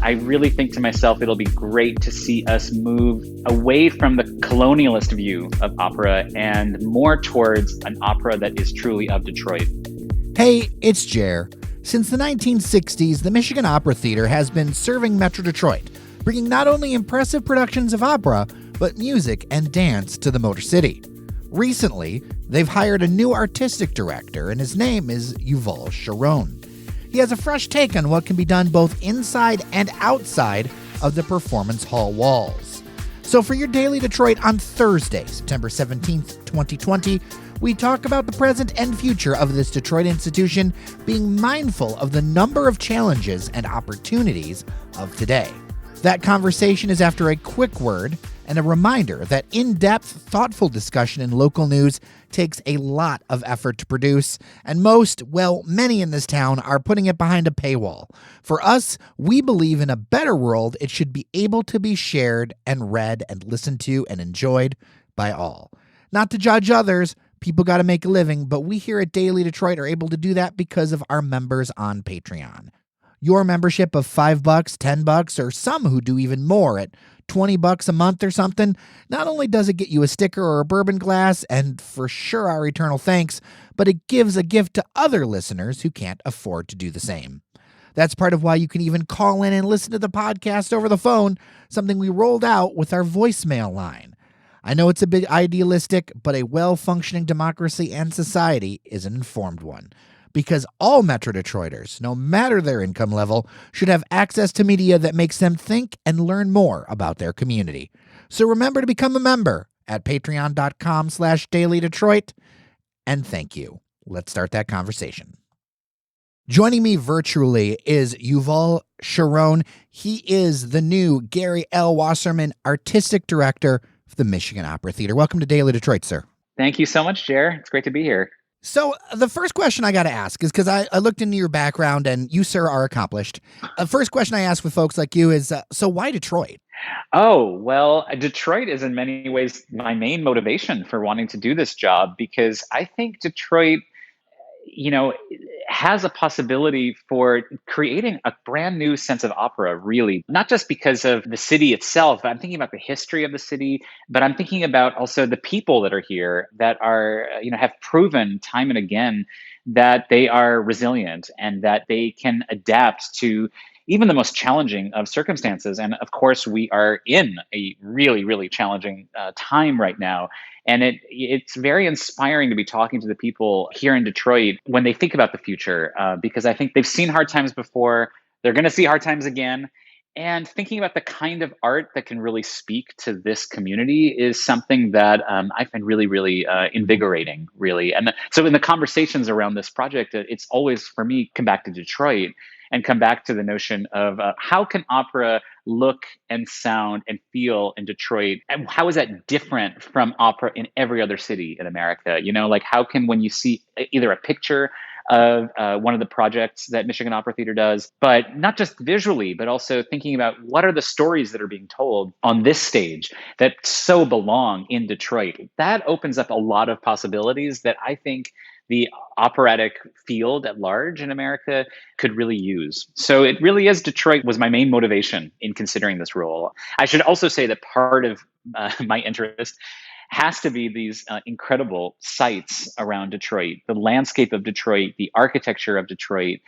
I really think to myself, it'll be great to see us move away from the colonialist view of opera and more towards an opera that is truly of Detroit. Hey, it's Jer. Since the 1960s, the Michigan Opera Theater has been serving Metro Detroit, bringing not only impressive productions of opera, but music and dance to the Motor City. Recently, they've hired a new artistic director, and his name is Yuval Sharon. He has a fresh take on what can be done both inside and outside of the performance hall walls. So for your Daily Detroit on Thursday, September 17th, 2020, we talk about the present and future of this Detroit institution, being mindful of the number of challenges and opportunities of today. That conversation is after a quick word and a reminder that in-depth, thoughtful discussion in local news takes a lot of effort to produce, and many in this town are putting it behind a paywall. For us, we believe in a better world. It should be able to be shared and read and listened to and enjoyed by all. Not to judge others, people got to make a living, but we here at Daily Detroit are able to do that because of our members on Patreon. Your membership of $5, $10, or some who do even more at $20 a month or something, not only does it get you a sticker or a bourbon glass, and for sure our eternal thanks, but it gives a gift to other listeners who can't afford to do the same. That's part of why you can even call in and listen to the podcast over the phone, something we rolled out with our voicemail line. I know it's a bit idealistic, but a well-functioning democracy and society is an informed one. Because all Metro Detroiters, no matter their income level, should have access to media that makes them think and learn more about their community. So remember to become a member at patreon.com/dailydetroit. And thank you. Let's start that conversation. Joining me virtually is Yuval Sharon. He is the new Gary L. Wasserman Artistic Director of the Michigan Opera Theater. Welcome to Daily Detroit, sir. Thank you so much, Jer. It's great to be here. So the first question I got to ask is because I looked into your background and you, sir, are accomplished. The first question I ask with folks like you is, so why Detroit? Oh, well, Detroit is in many ways my main motivation for wanting to do this job, because I think Detroit, has a possibility for creating a brand new sense of opera, really, not just because of the city itself. I'm thinking about the history of the city, but I'm thinking about also the people that are here that are, have proven time and again that they are resilient and that they can adapt to even the most challenging of circumstances. And of course, we are in a really, really challenging time right now. And it's very inspiring to be talking to the people here in Detroit when they think about the future, because I think they've seen hard times before. They're going to see hard times again. And thinking about the kind of art that can really speak to this community is something that I find really, really invigorating, really. And so in the conversations around this project, it's always, for me, come back to Detroit and come back to the notion of how can opera look and sound and feel in Detroit? And how is that different from opera in every other city in America? How can, when you see either a picture of one of the projects that Michigan Opera Theater does, but not just visually, but also thinking about what are the stories that are being told on this stage that so belong in Detroit. That opens up a lot of possibilities that I think the operatic field at large in America could really use. So it really is, Detroit was my main motivation in considering this role. I should also say that part of my interest has to be these incredible sites around Detroit, the landscape of Detroit, the architecture of Detroit,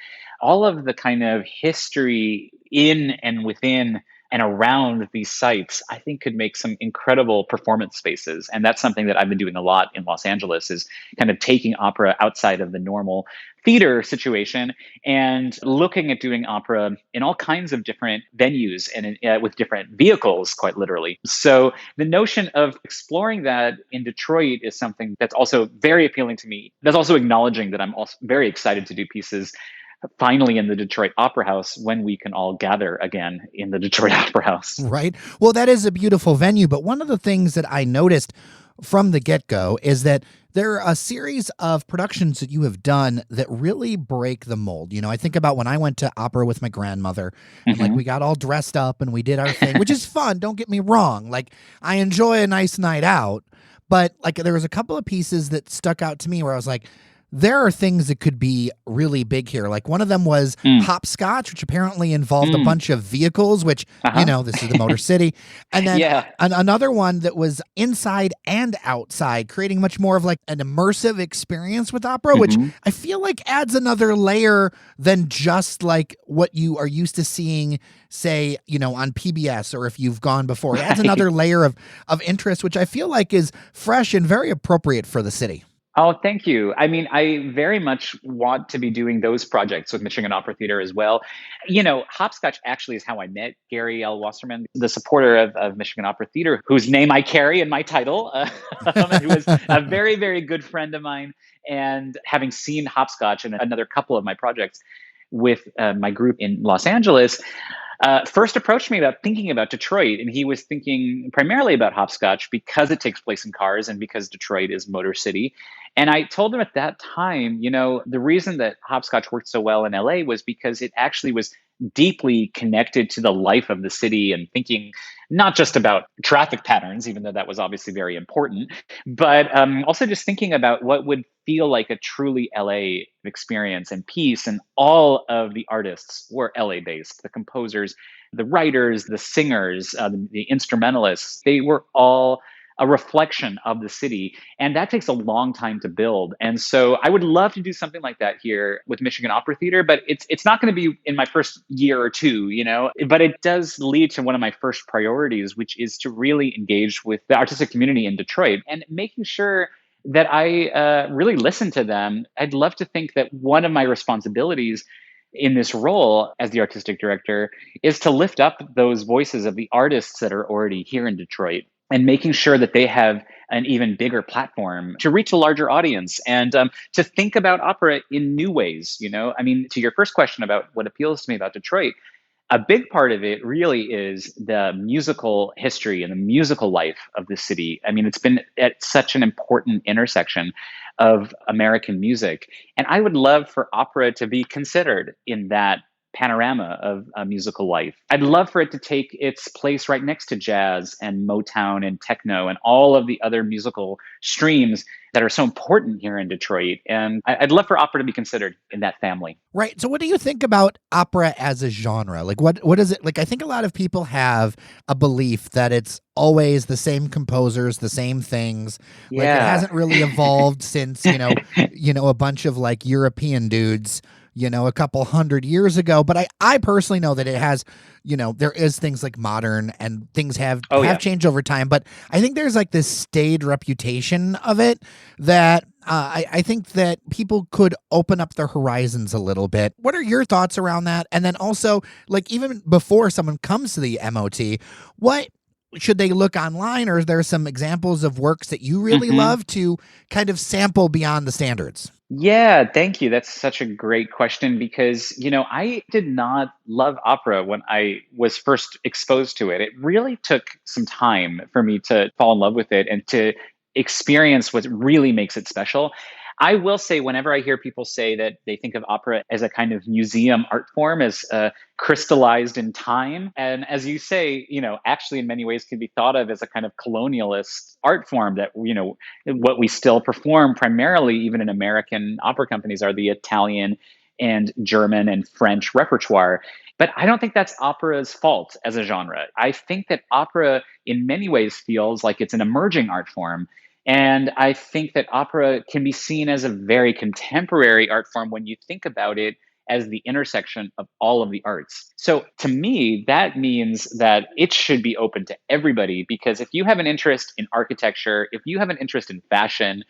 all of the kind of history in and within and around these sites, I think could make some incredible performance spaces. And that's something that I've been doing a lot in Los Angeles, is kind of taking opera outside of the normal theater situation and looking at doing opera in all kinds of different venues and with different vehicles, quite literally. So the notion of exploring that in Detroit is something that's also very appealing to me. That's also acknowledging that I'm also very excited to do pieces finally in the Detroit Opera House when we can all gather again in the Detroit Opera House. Right. Well, that is a beautiful venue. But one of the things that I noticed from the get-go is that there are a series of productions that you have done that really break the mold. I think about when I went to opera with my grandmother, and we got all dressed up and we did our thing, which is fun. Don't get me wrong. I enjoy a nice night out, but there was a couple of pieces that stuck out to me where I was like, there are things that could be really big here. Like one of them was Mm, hopscotch, which apparently involved a mm, bunch of vehicles, which, uh-huh. this is the Motor City. And then Yeah. another one that was inside and outside, creating much more of like an immersive experience with opera, which Hmm. I feel like adds another layer than just like what you are used to seeing, say, on PBS or if you've gone before. It adds Right. another layer of interest, which I feel like is fresh and very appropriate for the city. Oh, thank you. I mean, I very much want to be doing those projects with Michigan Opera Theater as well. Hopscotch actually is how I met Gary L. Wasserman, the supporter of Michigan Opera Theater, whose name I carry in my title, and who is a very, very good friend of mine. And having seen Hopscotch and another couple of my projects with my group in Los Angeles, first approached me about thinking about Detroit, and he was thinking primarily about hopscotch because it takes place in cars and because Detroit is Motor City. And I told him at that time, the reason that hopscotch worked so well in LA was because it actually was deeply connected to the life of the city and thinking not just about traffic patterns, even though that was obviously very important, but also just thinking about what would feel like a truly LA experience and piece. And all of the artists were LA based, the composers, the writers, the singers, the instrumentalists, they were all a reflection of the city. And that takes a long time to build. And so I would love to do something like that here with Michigan Opera Theater, but it's not going to be in my first year or two, but it does lead to one of my first priorities, which is to really engage with the artistic community in Detroit and making sure that I really listen to them. I'd love to think that one of my responsibilities in this role as the artistic director is to lift up those voices of the artists that are already here in Detroit and making sure that they have an even bigger platform to reach a larger audience and to think about opera in new ways. I mean, to your first question about what appeals to me about Detroit, a big part of it really is the musical history and the musical life of the city. I mean, it's been at such an important intersection of American music. And I would love for opera to be considered in that panorama of musical life. I'd love for it to take its place right next to jazz and Motown and techno and all of the other musical streams that are so important here in Detroit. And I'd love for opera to be considered in that family. Right. So what do you think about opera as a genre? Like what is it? Like I think a lot of people have a belief that it's always the same composers, the same things. Like it Yeah. hasn't really evolved since, a bunch of like European dudes, a couple hundred years ago. But I personally know that it has, there is things like modern and things have Oh, have yeah. changed over time. But I think there's like this staid reputation of it that I think that people could open up their horizons a little bit. What are your thoughts around that? And then also, like, even before someone comes to the MOT, what should they look online, or is there some examples of works that you really Hmm. love to kind of sample beyond the standards? Yeah, thank you. That's such a great question because, I did not love opera when I was first exposed to it. It really took some time for me to fall in love with it and to experience what really makes it special. I will say, whenever I hear people say that they think of opera as a kind of museum art form, as crystallized in time, and as you say, actually in many ways can be thought of as a kind of colonialist art form that, what we still perform primarily, even in American opera companies, are the Italian and German and French repertoire. But I don't think that's opera's fault as a genre. I think that opera, in many ways, feels like it's an emerging art form. And I think that opera can be seen as a very contemporary art form when you think about it as the intersection of all of the arts. So to me, that means that it should be open to everybody because if you have an interest in architecture, if you have an interest in fashion,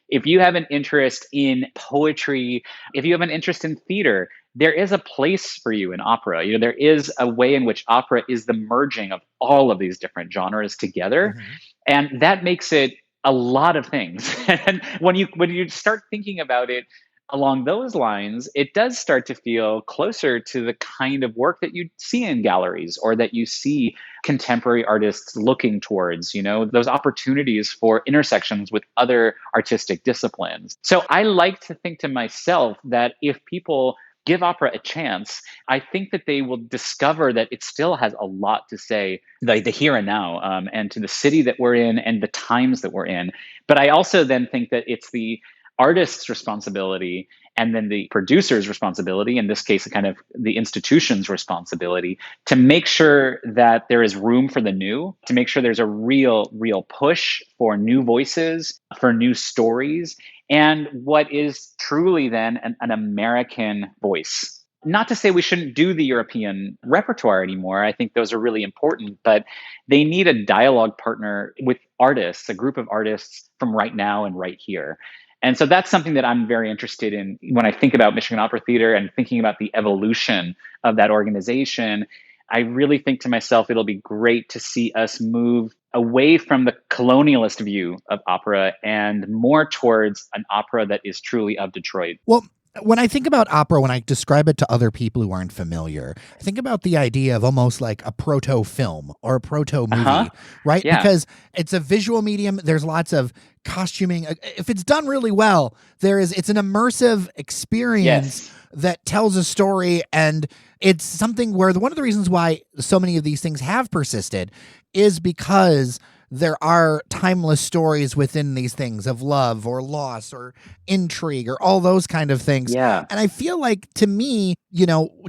if you have an interest in poetry, if you have an interest in theater, there is a place for you in opera. There is a way in which opera is the merging of all of these different genres together. Mhm. And that makes it a lot of things. And when you start thinking about it along those lines, it does start to feel closer to the kind of work that you see in galleries or that you see contemporary artists looking towards, those opportunities for intersections with other artistic disciplines. So I like to think to myself that if people give opera a chance, I think that they will discover that it still has a lot to say, like the here and now, and to the city that we're in and the times that we're in. But I also then think that it's the artist's responsibility and then the producer's responsibility, in this case, kind of the institution's responsibility, to make sure that there is room for the new, to make sure there's a real push for new voices, for new stories, and what is truly then an American voice. Not to say we shouldn't do the European repertoire anymore. I think those are really important, but they need a dialogue partner with artists, a group of artists from right now and right here. And so that's something that I'm very interested in when I think about Michigan Opera Theater and thinking about the evolution of that organization. I really think to myself, it'll be great to see us move away from the colonialist view of opera and more towards an opera that is truly of Detroit. Well, when I think about opera, when I describe it to other people who aren't familiar, I think about the idea of almost like a proto film or a proto Uh huh. movie, right? Yeah. Because it's a visual medium. There's lots of costuming. If it's done really well, it's an immersive experience Yes. that tells a story. And it's something where one of the reasons why so many of these things have persisted is because there are timeless stories within these things of love or loss or intrigue or all those kind of things. Yeah. And I feel like, to me,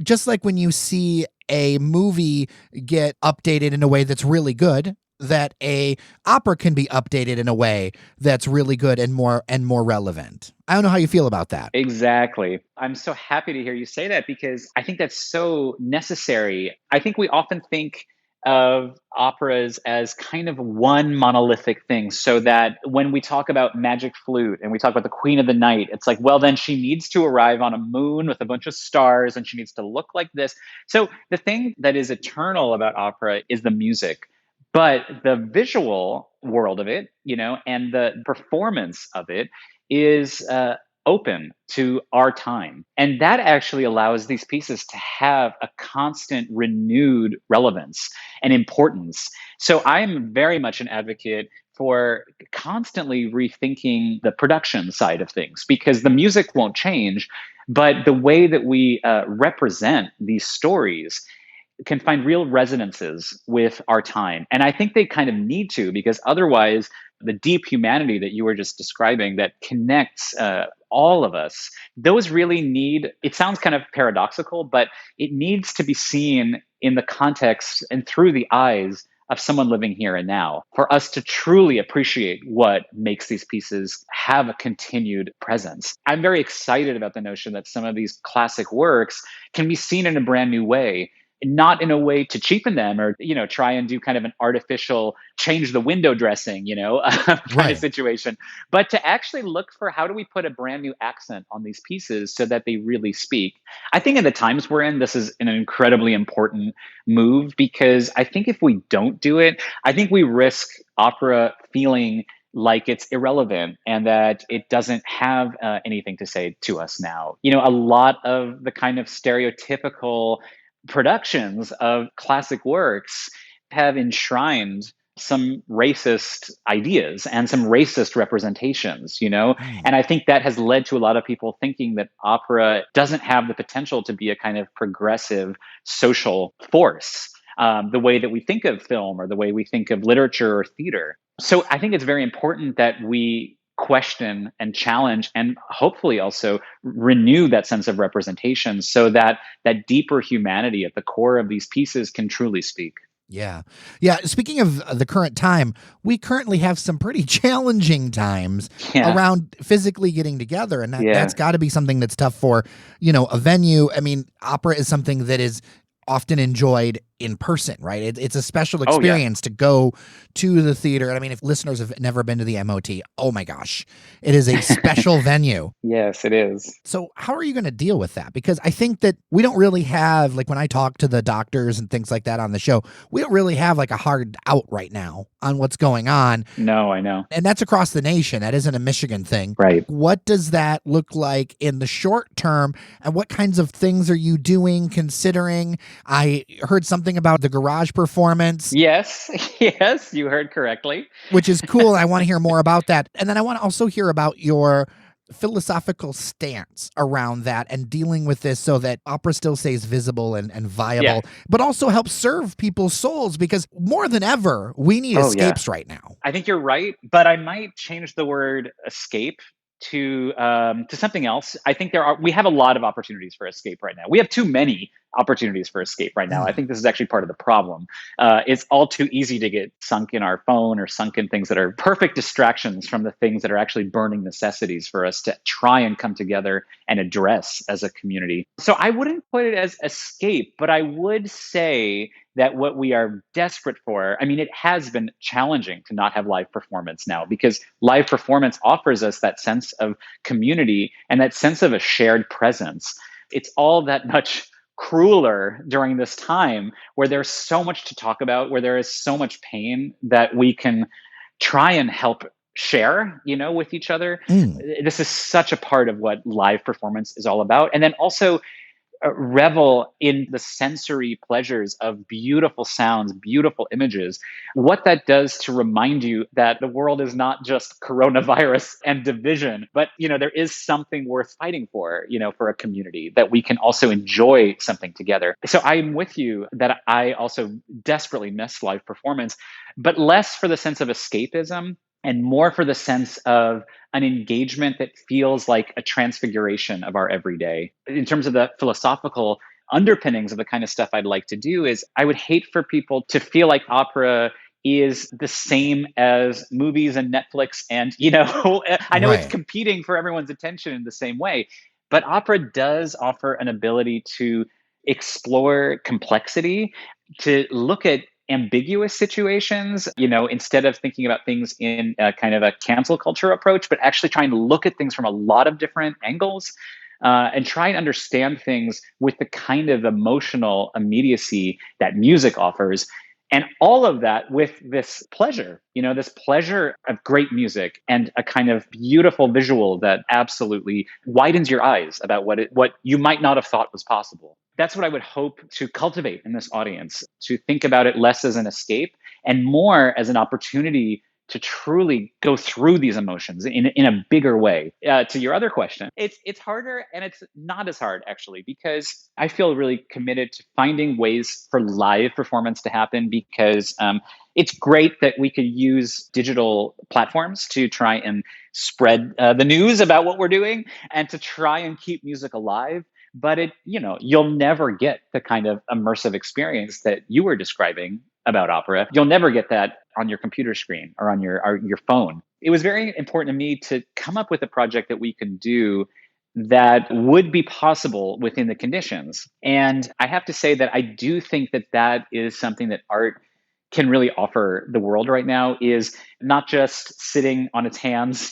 just like when you see a movie get updated in a way that's really good, that a opera can be updated in a way that's really good and more relevant. I don't know how you feel about that. Exactly. I'm so happy to hear you say that because I think that's so necessary. I think we often think of operas as kind of one monolithic thing, so that when we talk about Magic Flute and we talk about the Queen of the Night, it's like, well, then she needs to arrive on a moon with a bunch of stars and she needs to look like this. So the thing that is eternal about opera is the music. But the visual world of it, and the performance of it is open to our time. And that actually allows these pieces to have a constant, renewed relevance and importance. So I'm very much an advocate for constantly rethinking the production side of things because the music won't change, but the way that we represent these stories can find real resonances with our time. And I think they kind of need to, because otherwise, the deep humanity that you were just describing that connects all of us, those really need, it sounds kind of paradoxical, but it needs to be seen in the context and through the eyes of someone living here and now for us to truly appreciate what makes these pieces have a continued presence. I'm very excited about the notion that some of these classic works can be seen in a brand new way, not in a way to cheapen them or try and do kind of an artificial change the window dressing kind of Right. situation, but to actually look for how do we put a brand new accent on these pieces so that they really speak. I think in the times we're in, this is an incredibly important move, because I think if we don't do it, I think we risk opera feeling like it's irrelevant and that it doesn't have anything to say to us now. A lot of the kind of stereotypical productions of classic works have enshrined some racist ideas and some racist representations. Mm. And I think that has led to a lot of people thinking that opera doesn't have the potential to be a kind of progressive social force, the way that we think of film or the way we think of literature or theater. So I think it's very important that we question and challenge and hopefully also renew that sense of representation so that that deeper humanity at the core of these pieces can truly speak. Yeah. Yeah. Speaking of the current time, we currently have some pretty challenging times Yeah. around physically getting together. And that's Yeah. got to be something that's tough for, a venue. I mean, opera is something that is often enjoyed in person, right? It's a special Oh, yeah. experience to go to the theater. And I mean, if listeners have never been to the MOT, oh my gosh, it is a special venue. Yes, it is. So how are you going to deal with that? Because I think that we don't really have, like when I talk to the doctors and things like that on the show, we don't really have like a hard out right now on what's going on. No, I know. And that's across the nation. That isn't a Michigan thing. Right. What does that look like in the short term? And what kinds of things are you doing, considering? I heard something about the garage performance. Yes, yes, you heard correctly. Which is cool. I want to hear more about that. And then I want to also hear about your philosophical stance around that and dealing with this so that opera still stays visible and viable, but also helps serve people's souls, because more than ever, we need escapes right now. I think you're right, but I might change the word escape to something else. I think we have a lot of opportunities for escape right now. We have too many opportunities for escape right now. I Mm. think this is actually part of the problem. It's all too easy to get sunk in our phone or sunk in things that are perfect distractions from the things that are actually burning necessities for us to try and come together and address as a community. So I wouldn't put it as escape, but I would say that what we are desperate for, I mean, it has been challenging to not have live performance now because live performance offers us that sense of community and that sense of a shared presence. It's all that much crueler during this time where there's so much to talk about, where there is so much pain that we can try and help share, with each other. Mm. This is such a part of what live performance is all about. And then also revel in the sensory pleasures of beautiful sounds, beautiful images, what that does to remind you that the world is not just coronavirus and division, but there is something worth fighting for a community that we can also enjoy something together. So I'm with you that I also desperately miss live performance, but less for the sense of escapism and more for the sense of an engagement that feels like a transfiguration of our everyday. In terms of the philosophical underpinnings of the kind of stuff I'd like to do is I would hate for people to feel like opera is the same as movies and Netflix and I know it's Right. competing for everyone's attention in the same way, but opera does offer an ability to explore complexity, to look at ambiguous situations, instead of thinking about things in a kind of a cancel culture approach, but actually trying to look at things from a lot of different angles and try and understand things with the kind of emotional immediacy that music offers. And all of that with this pleasure, this pleasure of great music and a kind of beautiful visual that absolutely widens your eyes about what you might not have thought was possible. That's what I would hope to cultivate in this audience, to think about it less as an escape and more as an opportunity to truly go through these emotions in a bigger way. To your other question, it's harder and it's not as hard actually, because I feel really committed to finding ways for live performance to happen because it's great that we could use digital platforms to try and spread the news about what we're doing and to try and keep music alive. But you'll never get the kind of immersive experience that you were describing about opera. You'll never get that on your computer screen or on your phone. It was very important to me to come up with a project that we could do that would be possible within the conditions. And I have to say that I do think that that is something that art can really offer the world right now, is not just sitting on its hands,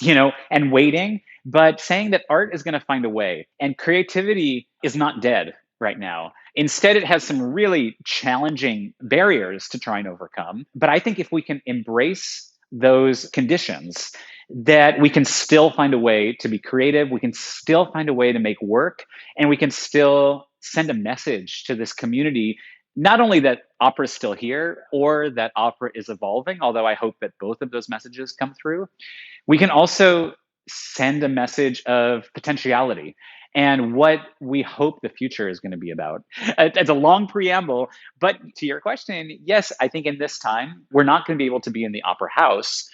and waiting, but saying that art is going to find a way and creativity is not dead right now. Instead, it has some really challenging barriers to try and overcome. But I think if we can embrace those conditions, that we can still find a way to be creative, we can still find a way to make work, and we can still send a message to this community, not only that opera is still here or that opera is evolving, although I hope that both of those messages come through. We can also send a message of potentiality and what we hope the future is going to be about. It's a long preamble, but to your question, yes, I think in this time, we're not going to be able to be in the opera house,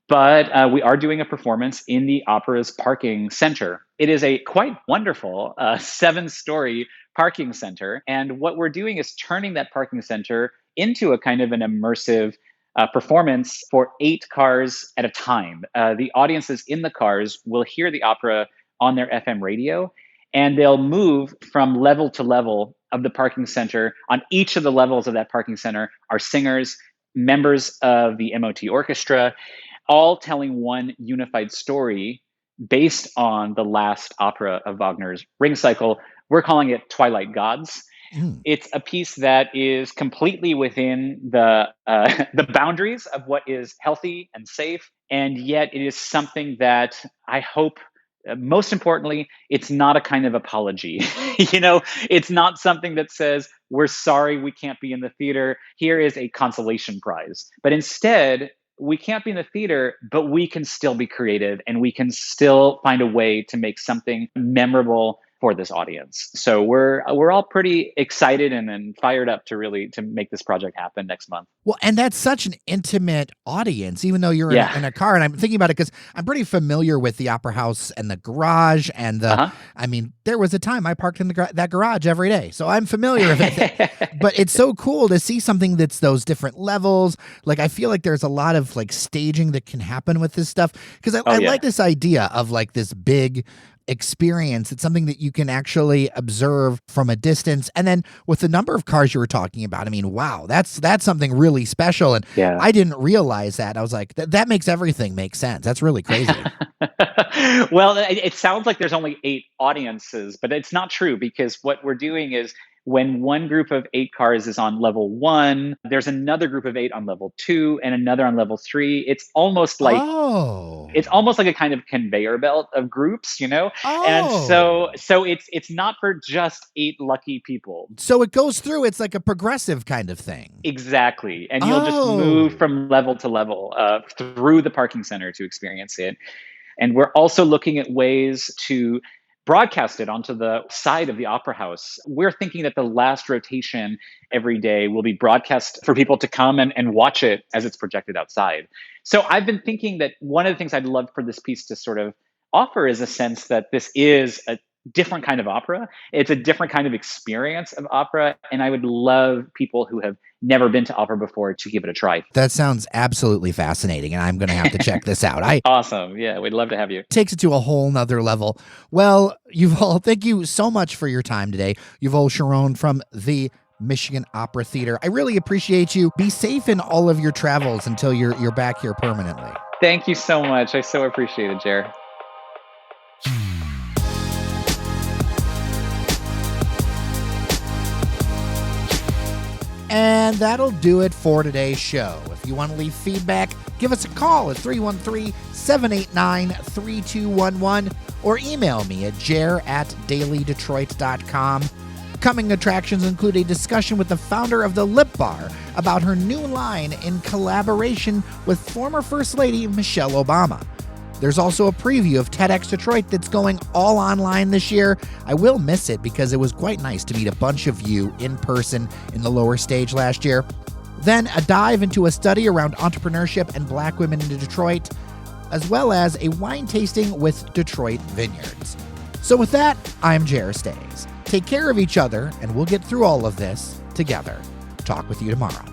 but we are doing a performance in the opera's parking center. It is a quite wonderful 7-story parking center. And what we're doing is turning that parking center into a kind of an immersive performance for 8 cars at a time. The audiences in the cars will hear the opera on their FM radio, and they'll move from level to level of the parking center. On each of the levels of that parking center are singers, members of the MOT orchestra, all telling one unified story based on the last opera of Wagner's Ring Cycle. We're calling it Twilight Gods. Mm. It's a piece that is completely within the the boundaries of what is healthy and safe, and yet it is something that I hope. Most importantly, it's not a kind of apology. It's not something that says, we're sorry we can't be in the theater. Here is a consolation prize. But instead, we can't be in the theater, but we can still be creative and we can still find a way to make something memorable for this audience. So we're all pretty excited and fired up to make this project happen next month. Well, and that's such an intimate audience, even though you're in Yeah. a car. And I'm thinking about it because I'm pretty familiar with the Opera House and the garage and Uh-huh. I mean, there was a time I parked in that garage every day. So I'm familiar with it. But it's so cool to see something that's those different levels. Like, I feel like there's a lot of like staging that can happen with this stuff because I Yeah. like this idea of like this big experience. It's something that you can actually observe from a distance. And then with the number of cars you were talking about, I mean, wow, that's something really special. And Yeah. I didn't realize that. I was like, that makes everything make sense. That's really crazy. Well, it sounds like there's only 8 audiences, but it's not true because what we're doing is when one group of 8 cars is on level 1, there's another group of 8 on level 2 and another on level 3. It's almost like a kind of conveyor belt of groups, you know? And so it's not for just 8 lucky people. So it goes through, it's like a progressive kind of thing. Exactly. And you'll just move from level to level through the parking center to experience it. And we're also looking at ways to broadcast it onto the side of the Opera House. We're thinking that the last rotation every day will be broadcast for people to come and watch it as it's projected outside. So I've been thinking that one of the things I'd love for this piece to sort of offer is a sense that this is a different kind of opera. It's a different kind of experience of opera. And I would love people who have never been to opera before to give it a try. That sounds absolutely fascinating. And I'm going to have to check this out. Awesome. Yeah, we'd love to have you. Takes it to a whole nother level. Well, Yuval, thank you so much for your time today. Yuval Sharon from the Michigan Opera Theater. I really appreciate you. Be safe in all of your travels until you're back here permanently. Thank you so much. I so appreciate it, Jer. And that'll do it for today's show. If you want to leave feedback, give us a call at 313-789-3211 or email me at jer@dailydetroit.com. Coming attractions include a discussion with the founder of the Lip Bar about her new line in collaboration with former First Lady Michelle Obama. There's also a preview of TEDx Detroit that's going all online this year. I will miss it because it was quite nice to meet a bunch of you in person in the lower stage last year. Then a dive into a study around entrepreneurship and Black women in Detroit, as well as a wine tasting with Detroit Vineyards. So with that, I'm Jer Stays. Take care of each other, and we'll get through all of this together. Talk with you tomorrow.